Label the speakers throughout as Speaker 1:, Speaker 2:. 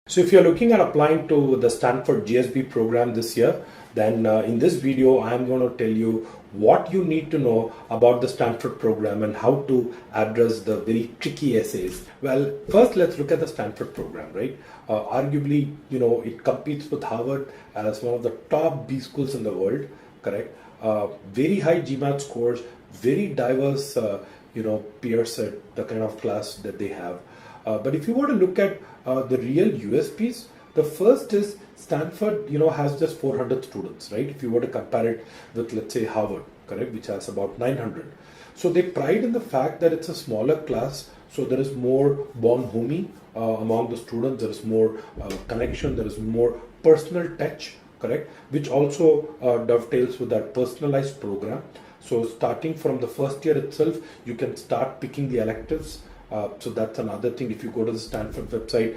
Speaker 1: So if you're looking at applying to the Stanford GSB program this year, then in this video, I'm going to tell you what you need to know about the Stanford program and how to address the very tricky essays. Well, first let's look at the Stanford program, right? Arguably, it competes with Harvard as one of the top B schools in the world, correct? Very high GMAT scores, very diverse, peer set, the kind of class that they have. But if you want to look at the real USPs, the first is Stanford, has just 400 students, right? If you were to compare it with, let's say, Harvard, correct, which has about 900. So they pride in the fact that it's a smaller class, so there is more bonhomie among the students, there is more connection, there is more personal touch, correct, which also dovetails with that personalized program. So starting from the first year itself, you can start picking the electives. So that's another thing. If you go to the Stanford website,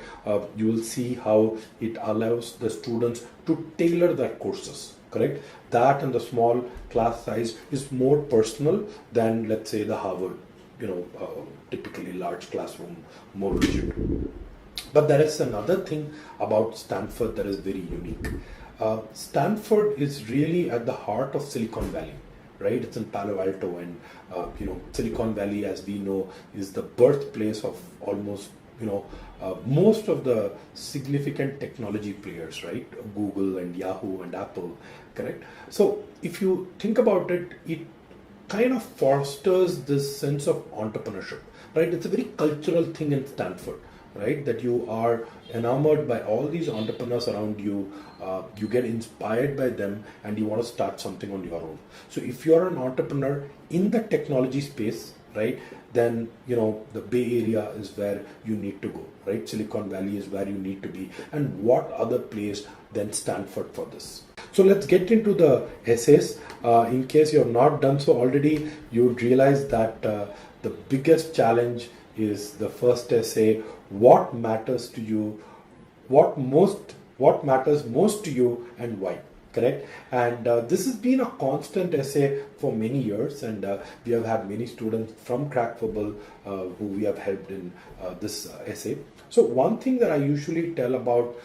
Speaker 1: you will see how it allows the students to tailor their courses, correct? That and the small class size is more personal than, let's say, the Harvard, typically large classroom, more rigid. But there is another thing about Stanford that is very unique. Stanford is really at the heart of Silicon Valley. Right, it's in Palo Alto, and Silicon Valley, as we know, is the birthplace of almost most of the significant technology players, right? Google and Yahoo and Apple, correct? So if you think about it, it kind of fosters this sense of entrepreneurship, right? It's a very cultural thing in Stanford, right? That you are enamored by all these entrepreneurs around you, you get inspired by them, and you want to start something on your own. So if you're an entrepreneur in the technology space, right, then the Bay Area is where you need to go, right? Silicon Valley is where you need to be, and what other place than Stanford for this? So let's get into the essays. In case you're not done so already, you would realize that the biggest challenge is the first essay. What matters to you? What matters most to you, and why? Correct? And this has been a constant essay for many years, and we have had many students from Crackverbal who we have helped in this essay. So one thing that I usually tell about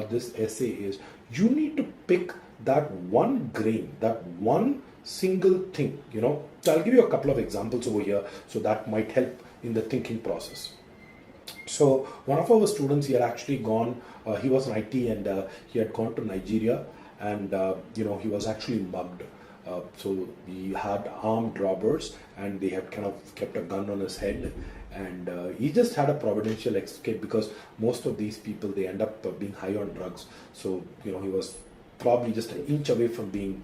Speaker 1: this essay is you need to pick that one grain, that one single thing. So I'll give you a couple of examples over here, so that might help in the thinking process. So one of our students, he had actually gone, he was in IT, and he had gone to Nigeria, and he was actually mugged. So he had armed robbers, and they had kind of kept a gun on his head, and he just had a providential escape, because most of these people, they end up being high on drugs. So he was probably just an inch away from being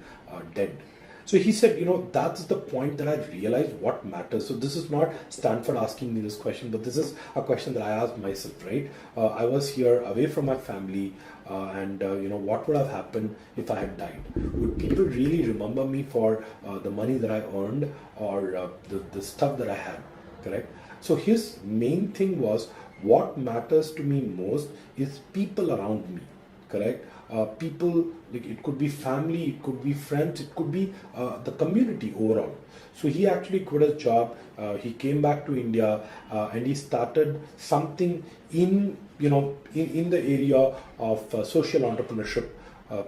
Speaker 1: dead. So he said, that's the point that I realized what matters. So this is not Stanford asking me this question, but this is a question that I asked myself, right? I was here away from my family, and what would have happened if I had died? Would people really remember me for the money that I earned, or the stuff that I had, correct? So his main thing was, what matters to me most is people around me, correct? People, like, it could be family, it could be friends, it could be the community overall. So he actually quit his job, he came back to India, and he started something in the area of social entrepreneurship.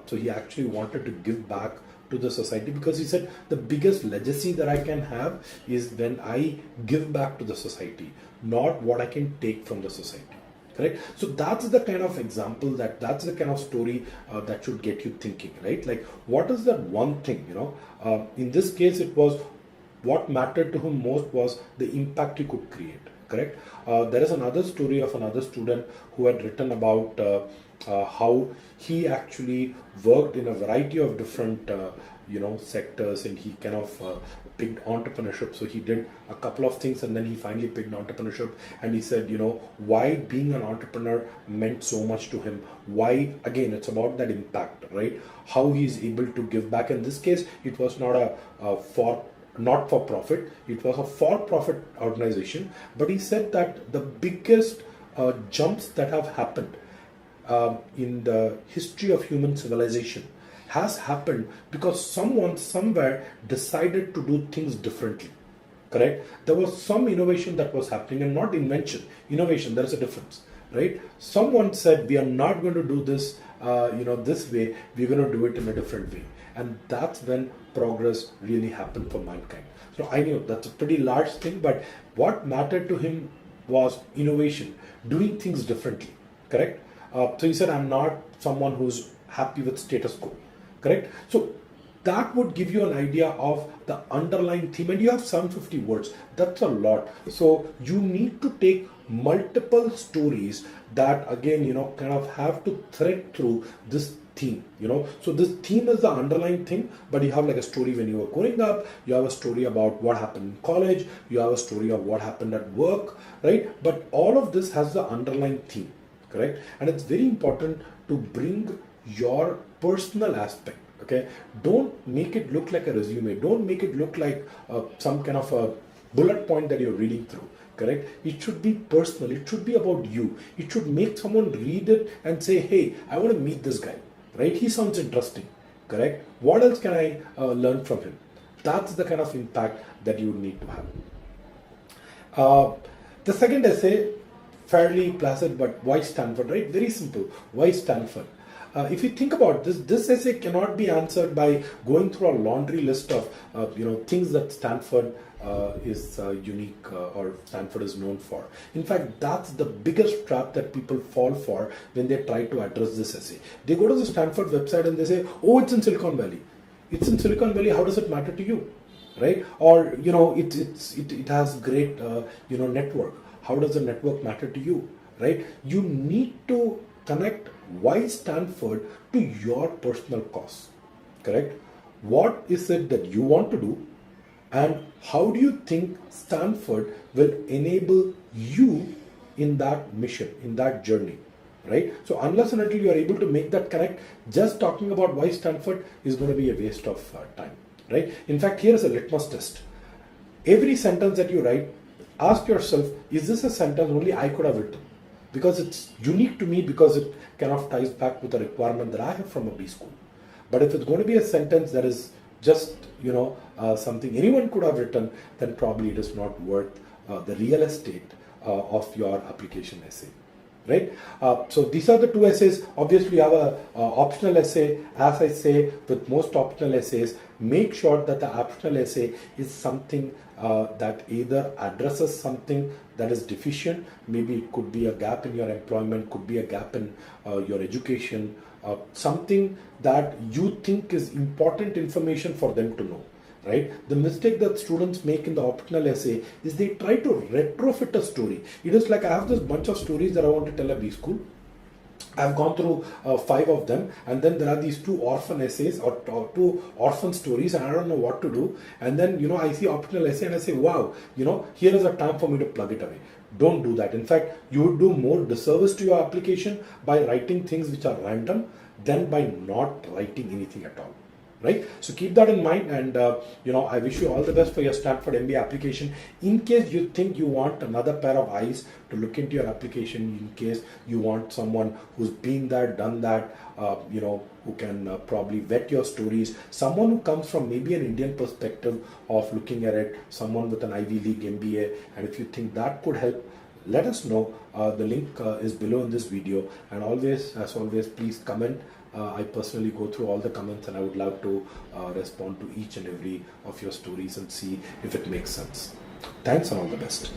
Speaker 1: So he actually wanted to give back to the society, because he said the biggest legacy that I can have is when I give back to the society, not what I can take from the society. Correct? So that's the kind of example, that's the kind of story that should get you thinking, right? Like, what is that one thing, in this case, it was what mattered to him most was the impact he could create, correct? There is another story of another student who had written about how he actually worked in a variety of different sectors, and he kind of picked entrepreneurship. So he did a couple of things, and then he finally picked entrepreneurship, and he said, why being an entrepreneur meant so much to him. Why, again, it's about that impact, right? How he's able to give back. In this case, it was not not for profit, it was a for-profit organization, but he said that the biggest jumps that have happened in the history of human civilization has happened because someone somewhere decided to do things differently. Correct? There was some innovation that was happening, and not invention. Innovation, there is a difference. right? Someone said we are not going to do this, this way. We're going to do it in a different way, and that's when progress really happened for mankind. So I knew that's a pretty large thing, but what mattered to him was innovation, doing things differently. Correct? So he said, I'm not someone who's happy with status quo. Correct? So that would give you an idea of the underlying theme, and you have 750 words. That's a lot. So you need to take multiple stories that again, kind of have to thread through this theme. So this theme is the underlying thing, but you have like a story when you were growing up, you have a story about what happened in college, you have a story of what happened at work, right? But all of this has the underlying theme. Correct? And it's very important to bring your personal aspect. Okay, don't make it look like a resume. Don't make it look like some kind of a bullet point that you're reading through. Correct? It should be personal. It should be about you. It should make someone read it and say, hey, I want to meet this guy. Right? He sounds interesting. Correct? What else can I learn from him? That's the kind of impact that you need to have. The second essay, fairly placid, but why Stanford? Right? Very simple. Why Stanford? If you think about this essay cannot be answered by going through a laundry list of things that Stanford is unique or Stanford is known for. In fact, that's the biggest trap that people fall for when they try to address this essay. They go to the Stanford website and they say, oh, it's in Silicon Valley. It's in Silicon Valley. How does it matter to you? Right? Or it has great network. How does the network matter to you? Right? You need to connect why Stanford to your personal cause. Correct? What is it that you want to do, and how do you think Stanford will enable you in that mission, in that journey? Right? So unless and until you are able to make that connect, just talking about why Stanford is going to be a waste of time. Right? In fact, here is a litmus test. Every sentence that you write, ask yourself, is this a sentence only I could have written? Because it's unique to me, because it kind of ties back with a requirement that I have from a B school. But if it's going to be a sentence that is just, something anyone could have written, then probably it is not worth the real estate of your application essay. Right? So these are the two essays. Obviously, you have a optional essay. As I say, with most optional essays, make sure that the optional essay is something that either addresses something that is deficient. Maybe it could be a gap in your employment, could be a gap in your education, something that you think is important information for them to know. Right? The mistake that students make in the optional essay is they try to retrofit a story. It is like, I have this bunch of stories that I want to tell a B school. I've gone through 5 of them, and then there are these 2 orphan essays or 2 orphan stories, and I don't know what to do. And then I see optional essay and I say, wow, here is a time for me to plug it away. Don't do that. In fact, you would do more disservice to your application by writing things which are random than by not writing anything at all. Right? So keep that in mind, and I wish you all the best for your Stanford MBA application. In case you think you want another pair of eyes to look into your application, in case you want someone who's been there, done that, who can probably vet your stories, someone who comes from maybe an Indian perspective of looking at it, someone with an Ivy League MBA, and if you think that could help, let us know. The link is below in this video, and as always, please comment. I personally go through all the comments, and I would love to respond to each and every of your stories and see if it makes sense. Thanks, and all the best.